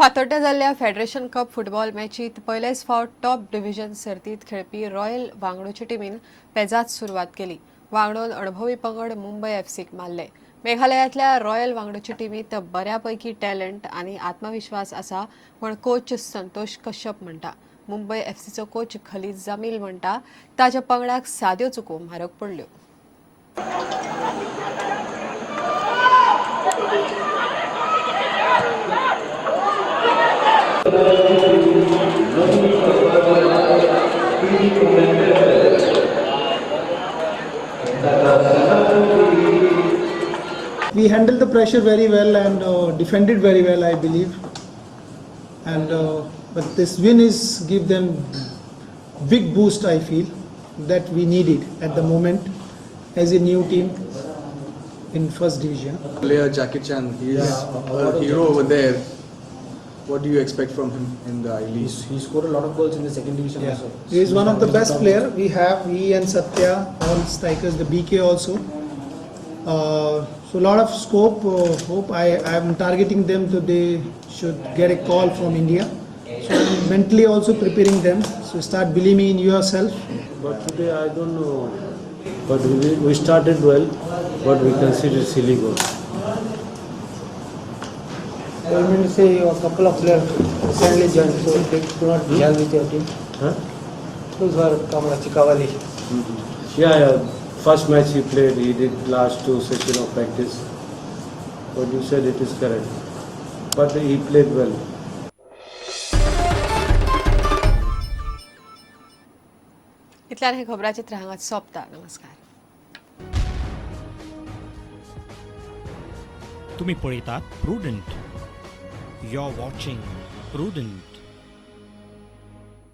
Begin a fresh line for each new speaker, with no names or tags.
फातोड्ड्या जाल्ल्या federation cup football मॅचीत पयलेच फावट टॉप डिव्हिजन सर्तीत खेळपी रॉयल वांगडूचे टीमीन पेजात सुरवात केली. वांगडून अणभवी पंगड मुंबय एफसीक मारले. मेघालयातल्या रॉयल वांगडूचे टीमीत बऱ्यापैकी टॅलंट आनी आत्मविश्वास आसा म्हण कोच संतोष कश्यप म्हणटा. मुंबय एफसीचो कोच खलीद जमील म्हणटा ताच्या पंगडाक साद्यो चुको म्हारग पडल्यो.
We handled the pressure very well and defended very well, I believe. And but this win is give them big boost. I feel that we needed at the moment as a new team in first division.
Player Jackie Chan, he is a hero over there. What do you expect from him in the I-League?
He scored a lot of goals in the second division also.
He is one of the best player we have. He and Satya, all strikers, the BK also. So a lot of scope. Hope I am targeting them so they should get a call from India. So I'm mentally also preparing them. So start believing in yourself.
But today I don't know. But we started well, but we considered silly goal.
I mean to say a couple of players recently joined, so they do not gel with your team.
Huh?
Those were Kamala Chikawali.
Yeah. First match he played, he did last 2 sessions of practice. What you said, it is correct. But he played well.
इतल्यान हे खबराचित्र हांगाच सोंपता. नमस्कार.
तुम्ही पळयतात Prudent. You are watching prudent.